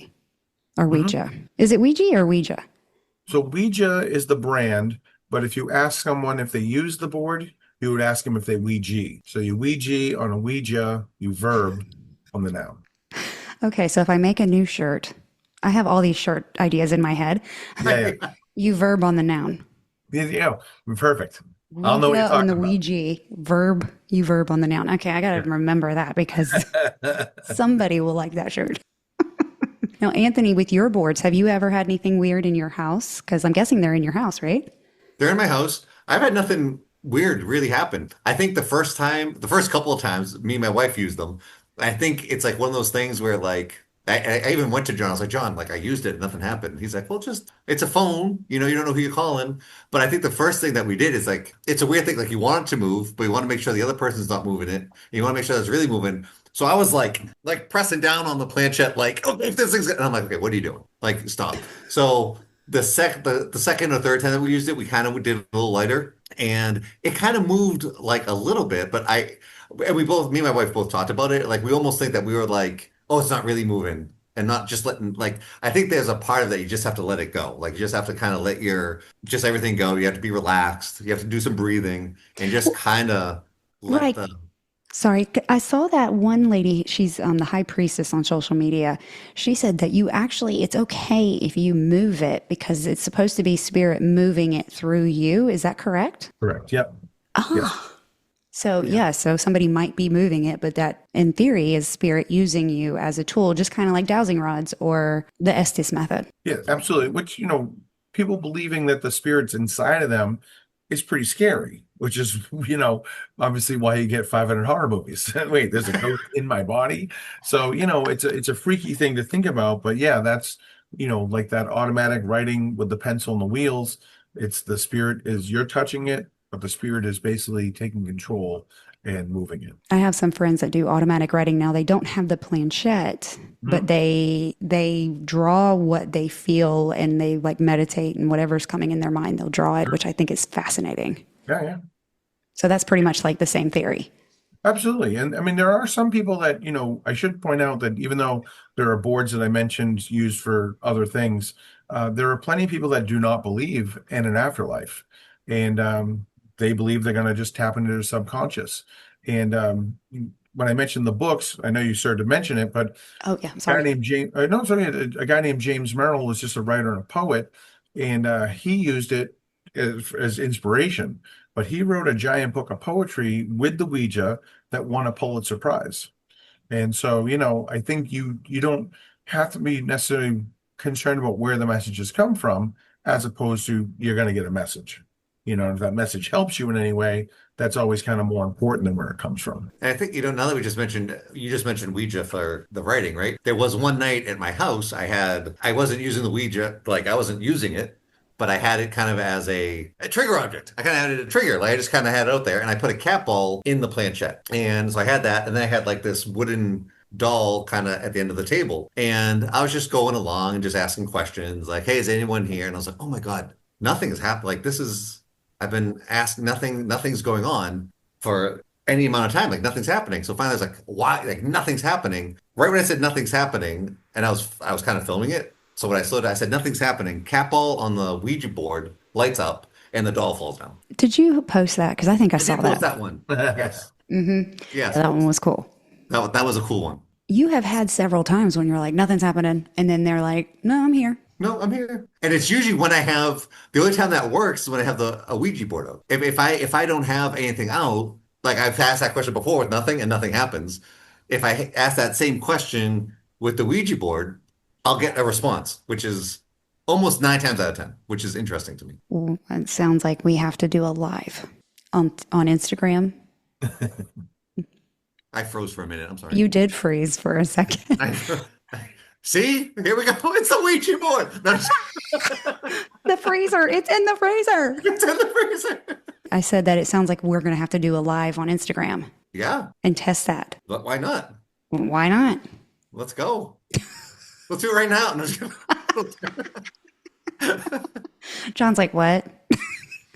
or Ouija. Is it Ouija or Ouija? So Ouija is the brand, but if you ask someone if they use the board, you would ask them if they Ouija. So you Ouija on a Ouija, you verb on the noun. Okay, so if I make a new shirt, I have all these shirt ideas in my head. Yeah, You verb on the noun. yeah, perfect. I'll know what you're Ouija on talking the about. Ouija, verb, you verb on the noun. Okay, I got to remember that because somebody will like that shirt. Now, Anthony, with your boards, have you ever had anything weird in your house? Because I'm guessing they're in your house, right? They're in my house. I've had nothing weird really happen. I think the first couple of times me and my wife used them, I think it's like one of those things where like I even went to John. I was like, John, like I used it, nothing happened. He's like, well, it's a phone. You don't know who you're calling. But I think the first thing that we did is like, it's a weird thing. Like you want it to move, but you want to make sure the other person's not moving it. You want to make sure it's really moving. So I was like pressing down on the planchette, like, oh, if this thing's, and I'm like, okay, what are you doing? Like, stop. So the second or third time that we used it, we kind of did it a little lighter, and it kind of moved like a little bit. But me and my wife both talked about it. Like we almost think that we were like, oh, it's not really moving, and not just letting, like, I think there's a part of that you just have to let it go. Like you just have to kind of let just everything go. You have to be relaxed. You have to do some breathing and just kind of let Right. Sorry, I saw that one lady, she's the high priestess on social media. She said that it's okay if you move it because it's supposed to be spirit moving it through you. Is that correct? Correct. Yep. Yes. So, yeah, so somebody might be moving it, but that in theory is spirit using you as a tool, just kind of like dowsing rods or the Estes method. Yeah, absolutely. Which, people believing that the spirit's inside of them is pretty scary, which is, obviously why you get 500 horror movies. Wait, there's a ghost in my body. So, it's a freaky thing to think about. But yeah, that's, like that automatic writing with the pencil and the wheels. It's the spirit is you're touching it, but the spirit is basically taking control and moving it. I have some friends that do automatic writing now. They don't have the planchette, but Mhm. they draw what they feel and they like meditate and whatever's coming in their mind, they'll draw it, Sure. which I think is fascinating. Yeah, yeah. So that's pretty much like the same theory. Absolutely. And I mean, there are some people that, I should point out that even though there are boards that I mentioned used for other things, there are plenty of people that do not believe in an afterlife. And they believe they're going to just tap into their subconscious. And when I mentioned the books, I know you started to mention it, but Oh yeah, I'm a guy sorry. named James, no, sorry, a guy named James Merrill was just a writer and a poet, and he used it as inspiration. But he wrote a giant book of poetry with the Ouija that won a Pulitzer Prize. And so, I think you don't have to be necessarily concerned about where the messages come from, as opposed to you're going to get a message. If that message helps you in any way, that's always kind of more important than where it comes from. And I think, now that you just mentioned Ouija for the writing, right? There was one night at my house, I wasn't using the Ouija, like I wasn't using it, but I had it kind of as a trigger object. I kind of had it a trigger, like I just kind of had it out there and I put a cat ball in the planchette. And so I had that, and then I had like this wooden doll kind of at the end of the table. And I was just going along and just asking questions like, hey, is anyone here? And I was like, oh my God, nothing has happened. Like I've been asked nothing's going on for any amount of time. Like nothing's happening. So finally I was like, why? Like nothing's happening. Right when I said nothing's happening, and I was kind of filming it. So when I slowed down, I said nothing's happening. Cat ball on the Ouija board lights up and the doll falls down. Did you post that? Because I think I I saw did post that. that one. Yes. Yeah, Yes, that one folks. was cool. That was a cool one. You have had several times when you're like, nothing's happening. And then they're like, no, I'm here. No, I'm here. And it's usually when I have the only time that works is when I have a Ouija board out. If I don't have anything out, like I've asked that question before with nothing and nothing happens. If I ask that same question with the Ouija board, I'll get a response, which is almost 9 times out of 10, which is interesting to me. Well, it sounds like we have to do a live on Instagram. I froze for a minute. I'm sorry. You did freeze for a second. I, see, here we go. It's the Ouija board. No, The freezer, it's in the freezer. it's in the freezer. I said that it sounds like we're going to have to do a live on Instagram Yeah, and test that. but why not? Why not? Let's go. Let's do it right now. John's like, what?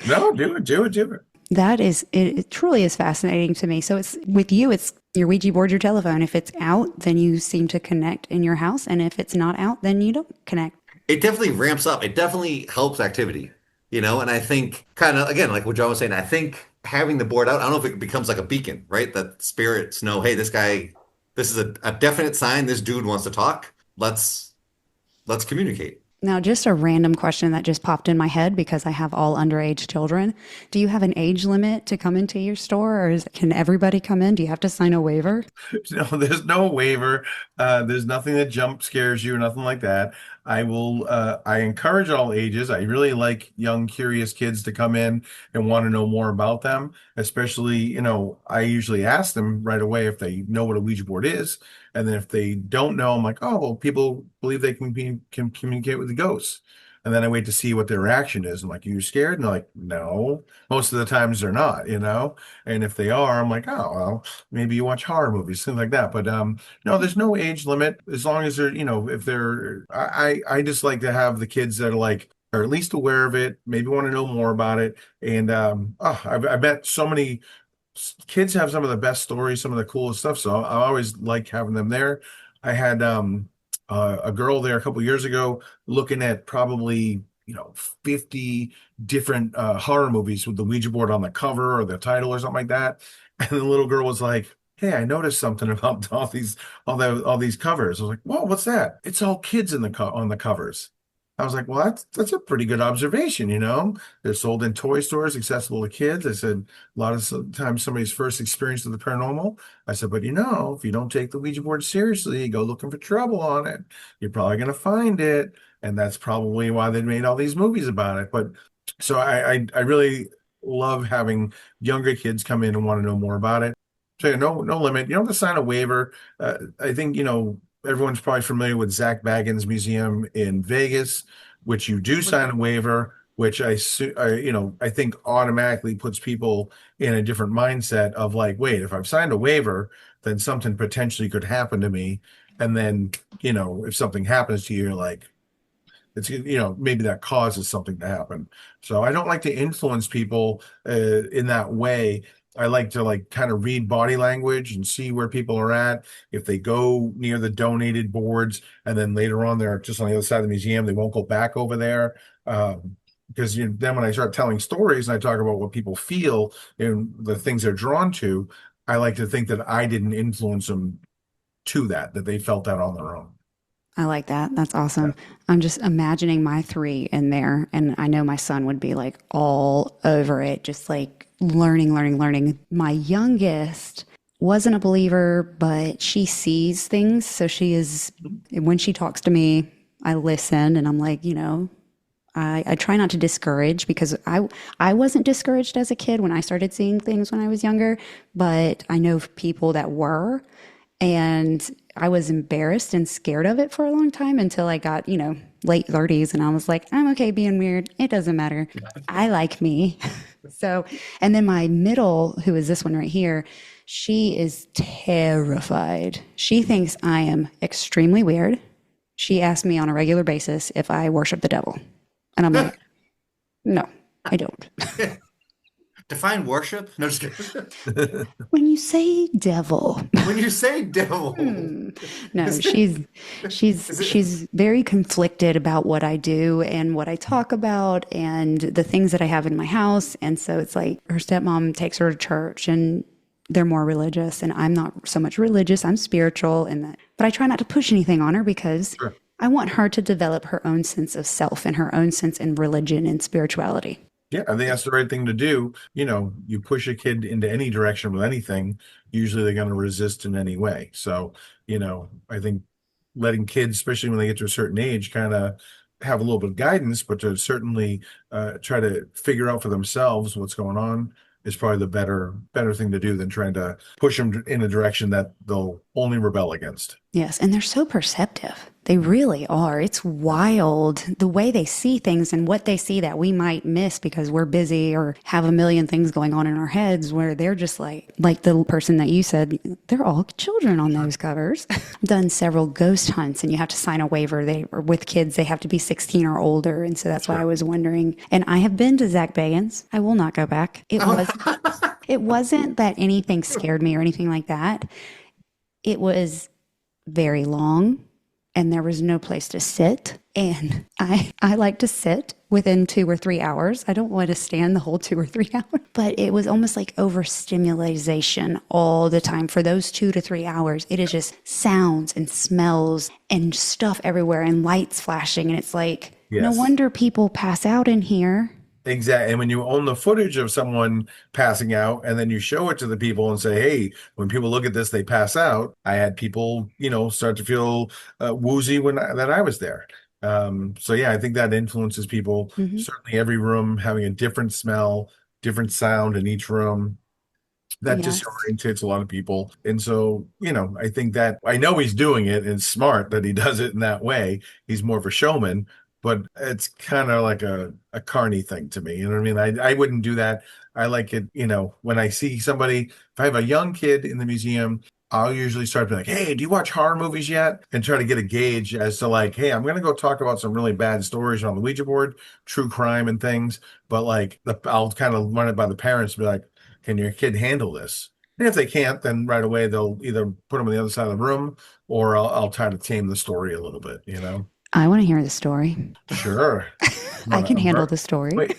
No, do it, do it, do it. That is, it truly is fascinating to me. So it's with you, it's your Ouija board, your telephone. If it's out, then you seem to connect in your house. And if it's not out, then you don't connect. It definitely ramps up. It definitely helps activity, and I think kind of again, like what John was saying, I think having the board out, I don't know if it becomes like a beacon, right? That spirits know, hey, this is a definite sign this dude wants to talk. Let's communicate. Now, just a random question that just popped in my head because I have all underage children. Do you have an age limit to come into your store, or can everybody come in? Do you have to sign a waiver? No, there's no waiver. There's nothing that jump scares you or nothing like that. I encourage all ages. I really like young, curious kids to come in and want to know more about them. Especially, I usually ask them right away if they know what a Ouija board is. And then if they don't know, I'm like, oh, well, people believe they can communicate with the ghosts. And then I wait to see what their reaction is. I'm like, are you scared? And they're like, no. Most of the times they're not. And if they are, I'm like, oh, well, maybe you watch horror movies, things like that. But no, there's no age limit as long as they're, if they're, I just like to have the kids that are at least aware of it, maybe want to know more about it. And I bet so many kids have some of the best stories, some of the coolest stuff. So I always like having them there. I had a girl there a couple years ago looking at probably 50 different horror movies with the Ouija board on the cover or the title or something like that. And the little girl was like, "Hey, I noticed something about all these covers." I was like, "Whoa, what's that?" It's all kids on the covers. I was like, "Well, that's a pretty good observation. They're sold in toy stores, accessible to kids." I said, "A lot of times somebody's first experience with the paranormal." I said, "But if you don't take the Ouija board seriously, you go looking for trouble on it, you're probably going to find it." And that's probably why they made all these movies about it. But so I really love having younger kids come in and want to know more about it. So yeah, no limit. You don't have to sign a waiver. I think, everyone's probably familiar with Zach Baggins Museum in Vegas, which you do sign a waiver, which I think automatically puts people in a different mindset of like, wait, if I've signed a waiver, then something potentially could happen to me. And then, if something happens to you, you're like, maybe that causes something to happen. So I don't like to influence people in that way. I like to like kind of read body language and see where people are at. If they go near the donated boards and then later on they're just on the other side of the museum, they won't go back over there. Because then when I start telling stories and I talk about what people feel and the things they're drawn to, I like to think that I didn't influence them to that they felt that on their own. I like that. That's Yeah. awesome. I'm just imagining my three in there, and I know my son would be like all over it, just like learning, learning, learning. My youngest wasn't a believer, but she sees things. So she is, when she talks to me, I listen and I'm like, I try not to discourage because I wasn't discouraged as a kid when I started seeing things when I was younger, but I know people that were. And I was embarrassed and scared of it for a long time until I got, late 30s. And I was like, I'm okay being weird. It doesn't matter. I like me. So, and then my middle, who is this one right here, she is terrified. She thinks I am extremely weird. She asks me on a regular basis if I worship the devil. And I'm like, no, I don't. Define worship? No, just kidding. When you say devil, When you say devil, no, is it, is it, she's very conflicted about what I do and what I talk about and the things that I have in my house. And so it's like her stepmom takes her to church and they're more religious and I'm not so much religious. I'm spiritual and that, but I try not to push anything on her because Sure. I want her to develop her own sense of self and her own sense in religion and spirituality. Yeah, I think that's the right thing to do. You push a kid into any direction with anything, usually they're going to resist in any way. So, I think letting kids, especially when they get to a certain age, kind of have a little bit of guidance, but to certainly try to figure out for themselves what's going on is probably the better thing to do than trying to push them in a direction that they'll only rebel against. Yes, and they're so perceptive. They really are. It's wild the way they see things and what they see that we might miss because we're busy or have a million things going on in our heads where they're just like the person that you said, they're all children on those covers. I've done several ghost hunts and you have to sign a waiver. They or with kids, they have to be 16 or older. And so that's why I was wondering. And I have been to Zach Bagans. I will not go back. It wasn't that anything scared me or anything like that. It was very long and there was no place to sit. And I like to sit within 2 or 3 hours. I don't want to stand the whole 2 or 3 hours, but it was almost like overstimulation all the time for those 2 to 3 hours. It is just sounds and smells and stuff everywhere and lights flashing. And it's like, no Yes. wonder people pass out in here. Exactly. And when you own the footage of someone passing out and then you show it to the people and say, hey, when people look at this, they pass out. I had people, start to feel woozy that I was there. So yeah, I think that influences people. Hmm. Certainly every room having a different smell, different sound in each room. That Yes. disorientates a lot of people. And so, I think that I know he's doing it and it's smart that he does it in that way. He's more of a showman, but it's kind of like a carny thing to me. You know what I mean? I wouldn't do that. I like it, when I see somebody, if I have a young kid in the museum, I'll usually start being like, hey, do you watch horror movies yet? And try to get a gauge as to like, hey, I'm gonna go talk about some really bad stories on the Ouija board, true crime and things. But like I'll kind of run it by the parents, be like, can your kid handle this? And if they can't, then right away they'll either put them on the other side of the room or I'll try to tame the story a little bit. I want to hear the story. Sure. I can I'm handle very, the story. wait,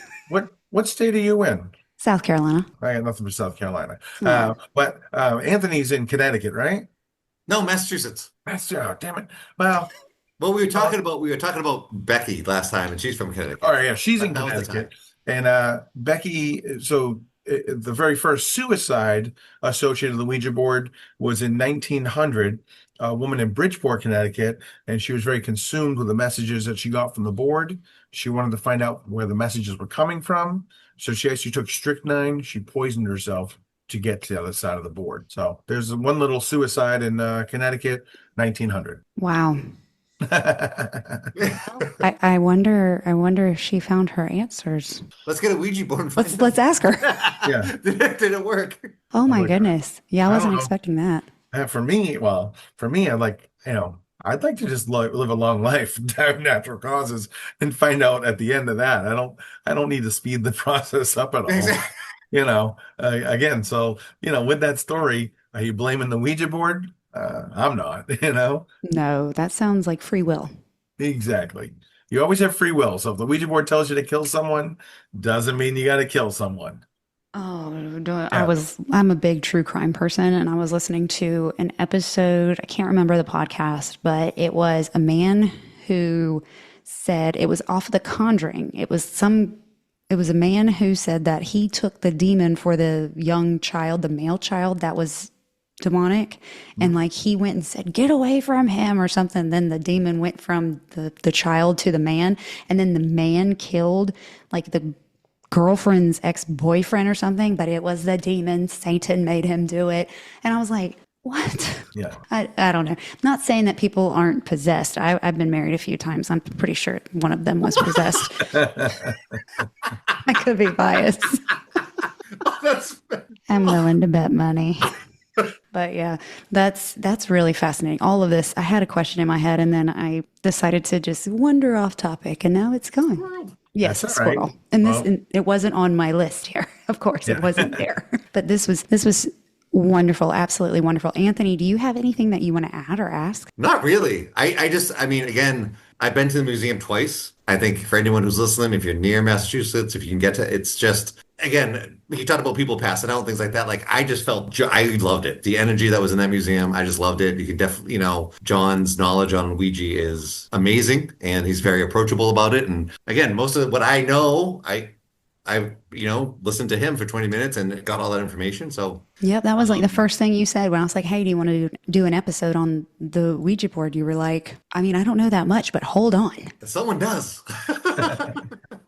what state are you in? South Carolina. I got nothing but South Carolina. Oh, But Anthony's in Connecticut, right? no, Massachusetts. That's damn it. Well, Well, well, we were talking about Becky last time, and she's from all Connecticut. right, yeah, she's in That was the time. Connecticut. And Becky, so the very first suicide associated with the Ouija board was in 1900, a woman in Bridgeport, Connecticut, and she was very consumed with the messages that she got from the board. She wanted to find out where the messages were coming from. So she actually took strychnine. She poisoned herself to get to the other side of the board. So there's one little suicide in Connecticut, 1900. wow. I wonder. I wonder if she found her answers. Let's get a Ouija board and Let's find let's out. ask her. Yeah. Did it work? Oh I'm my like, goodness. Yeah, I I don't wasn't know. expecting that. For me, well, for me, I'd like, I'd like to just live a long life, die of natural causes, and find out at the end of that. I don't need to speed the process up at all. Exactly. Again, so, with that story, are you blaming the Ouija board? I'm not, No, that sounds like free will. exactly. You always have free will. So if the Ouija board tells you to kill someone, doesn't mean you got to kill someone. Oh, Yeah. I'm a big true crime person, and I was listening to an episode. I can't remember the podcast, but it was a man who said it was off of The Conjuring. It was a man who said that he took the demon for the young child, the male child that was demonic, and like he went and said, "Get away from him" or something. Then the demon went from the child to the man, and then the man killed like the girlfriend's ex-boyfriend or something, but it was the demon. Satan made him do it. And I was like, what? Yeah. I don't know. Not saying that people aren't possessed. I've been married a few times. I'm pretty sure one of them was possessed. I could be biased. Oh, that's I'm willing to bet money. But yeah, that's really fascinating. All of this, I had a question in my head and then I decided to just wander off topic and now it's gone. Yes, That's all right. squirrel. And Well, and it wasn't on my list here. Of course, it yeah. wasn't there. But this was wonderful, absolutely wonderful. Anthony, do you have anything that you want to add or ask? not really. I mean, again, I've been to the museum twice. I think for anyone who's listening, if you're near Massachusetts, if you can get to, it's just, again, you talked about people passing out, things like that. Like, I just felt, I loved it. The energy that was in that museum, I just loved it. You can definitely, John's knowledge on Ouija is amazing and he's very approachable about it. And again, most of what I know, I listened to him for 20 minutes and got all that information. So, Yep, that was like the first thing you said when I was like, "Hey, do you want to do an episode on the Ouija board?" You were like, "I mean, I don't know that much, but hold on." someone does.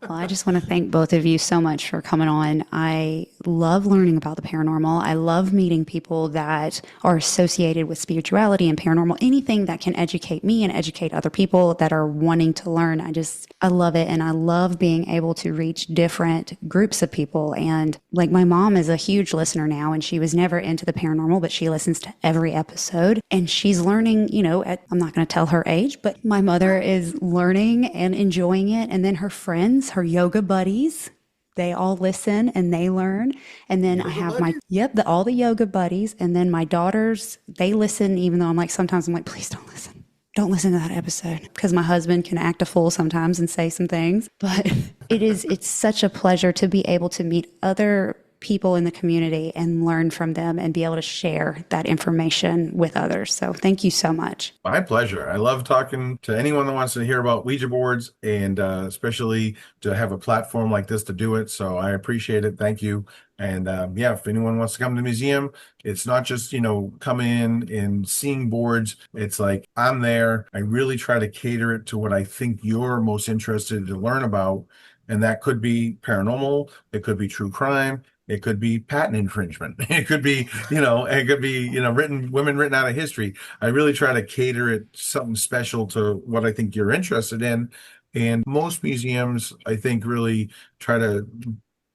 Well, I just want to thank both of you so much for coming on. I love learning about the paranormal. I love meeting people that are associated with spirituality and paranormal, anything that can educate me and educate other people that are wanting to learn. I love it. And I love being able to reach different groups of people. And like my mom is a huge listener now, and she was never into the paranormal, but she listens to every episode and she's learning, I'm not going to tell her age, but my mother is learning and enjoying it. And then her friends, her yoga buddies, they all listen and they learn. And then I Yoga have buddies? all the yoga buddies. And then my daughters, they listen, even though sometimes I'm like, please don't listen. Don't listen to that episode because my husband can act a fool sometimes and say some things. But it's such a pleasure to be able to meet other people in the community and learn from them and be able to share that information with others. So thank you so much. My pleasure. I love talking to anyone that wants to hear about Ouija boards and especially to have a platform like this to do it. So I appreciate it. Thank you. And yeah, if anyone wants to come to the museum, it's not just, coming in and seeing boards. It's like I'm there. I really try to cater it to what I think you're most interested to learn about. And that could be paranormal. It could be true crime. It could be patent infringement. It could be, women written out of history. I really try to cater it something special to what I think you're interested in. And most museums, I think, really try to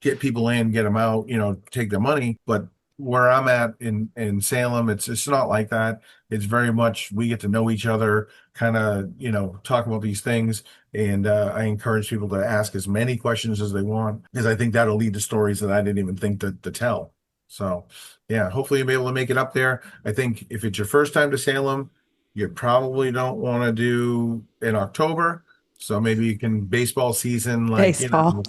get people in, get them out, take their money. But where I'm at in Salem, it's not like that. It's very much we get to know each other, kind of, talk about these things. And I encourage people to ask as many questions as they want, because I think that'll lead to stories that I didn't even think to tell. So, yeah, hopefully you'll be able to make it up there. I think if it's your first time to Salem, you probably don't want to do in October. So maybe you can baseball season, like, Baseball.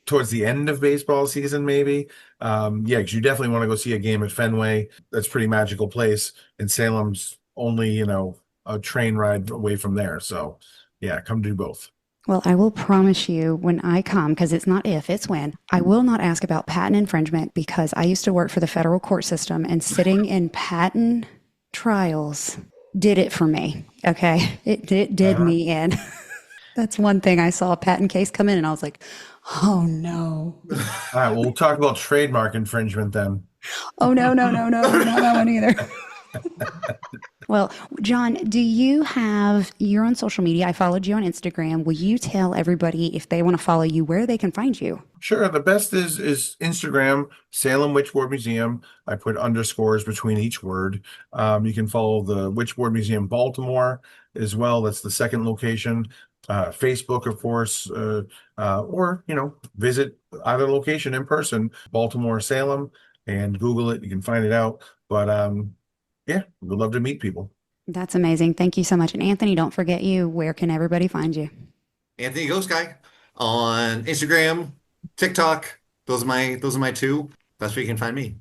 towards the end of baseball season, maybe. Yeah, because you definitely want to go see a game at Fenway. That's a pretty magical place. And Salem's only, a train ride away from there. So yeah, come do both. Well, I will promise you when I come, because it's not if, it's when, I will not ask about patent infringement because I used to work for the federal court system and sitting in patent trials did it for me. Okay. It did Uh-huh. me in. That's one thing. I saw a patent case come in and I was like, oh no. All right, well, we'll talk about trademark infringement then. Oh no, no, no, no, not that one either. Well, John, you're on social media. I followed you on Instagram. Will you tell everybody if they want to follow you, where they can find you? Sure. The best is Instagram, Salem Witch Board Museum. I put underscores between each word. You can follow the Witch Board Museum Baltimore as well. That's the second location. Facebook, of course, or visit either location in person, Baltimore, Salem, and Google it. You can find it out. But yeah, we'd love to meet people. That's amazing. Thank you so much. And Anthony, don't forget you. Where can everybody find you? Anthony Ghost Guy on Instagram, TikTok. Those are my two. That's where you can find me.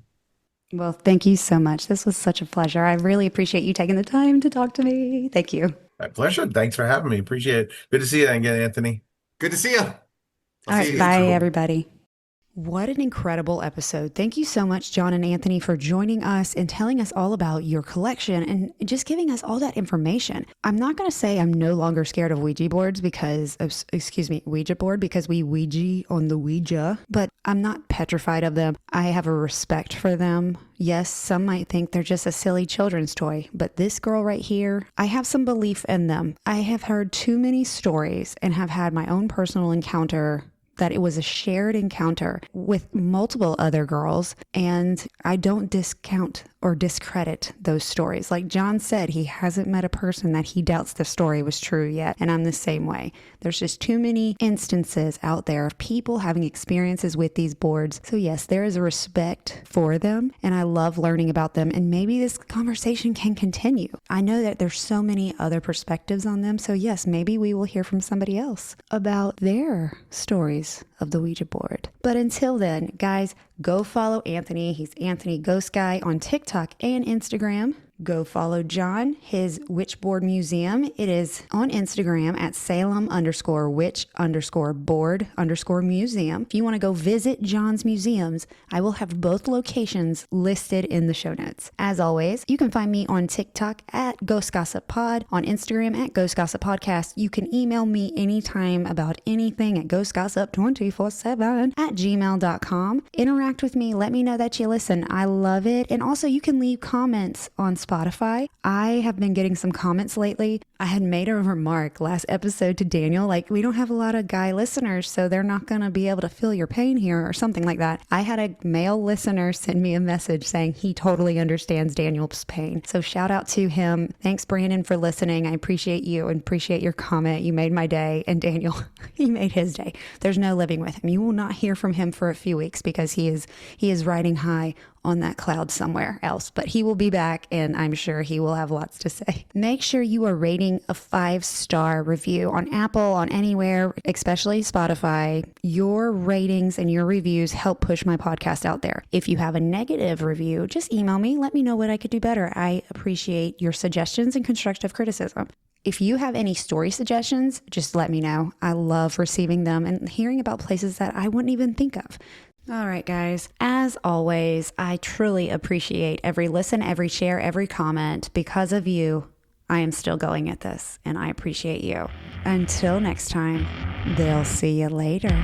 Well, thank you so much. This was such a pleasure. I really appreciate you taking the time to talk to me. Thank you. My pleasure. Thanks for having me. Appreciate it. Good to see you again, Anthony. Good to see you. All right. Bye, everybody. What an incredible episode. Thank you so much, John and Anthony, for joining us and telling us all about your collection and just giving us all that information. I'm not going to say I'm no longer scared of Ouija boards Ouija board because we Ouija on the Ouija, but I'm not petrified of them. I have a respect for them. Yes, some might think they're just a silly children's toy, but this girl right here, I have some belief in them. I have heard too many stories and have had my own personal encounter that it was a shared encounter with multiple other girls, and I don't discount or discredit those stories. Like John said, he hasn't met a person that he doubts the story was true yet, and I'm the same way. There's just too many instances out there of people having experiences with these boards. So yes, there is a respect for them, and I love learning about them, and maybe this conversation can continue. I know that there's so many other perspectives on them, so yes, maybe we will hear from somebody else about their stories of the Ouija board. But until then, guys, go follow Anthony. He's Anthony Ghost Guy on TikTok and Instagram. Go follow John, his Witch Board Museum. It is on Instagram at Salem_Witch_Board_Museum. If you want to go visit John's museums, I will have both locations listed in the show notes. As always, you can find me on TikTok at Ghost Gossip Pod, on Instagram at Ghost Gossip Podcast. You can email me anytime about anything at ghostgossip247@gmail.com. Interact with me. Let me know that you listen. I love it. And also, you can leave comments on Spotify. I have been getting some comments lately. I had made a remark last episode to Daniel, like, we don't have a lot of guy listeners, so they're not going to be able to feel your pain here or something like that. I had a male listener send me a message saying he totally understands Daniel's pain. So shout out to him. Thanks, Brandon, for listening. I appreciate you and appreciate your comment. You made my day. And Daniel, he made his day. There's no living with him. You will not hear from him for a few weeks because he is riding high on that cloud somewhere else, but he will be back and I'm sure he will have lots to say. Make sure you are rating a 5-star review on Apple, on anywhere, especially Spotify. Your ratings and your reviews help push my podcast out there. If you have a negative review, just email me. Let me know what I could do better. I appreciate your suggestions and constructive criticism. If you have any story suggestions, just let me know. I love receiving them and hearing about places that I wouldn't even think of. All right, guys. As always, I truly appreciate every listen, every share, every comment. Because of you, I am still going at this, and I appreciate you. Until next time, they'll see you later.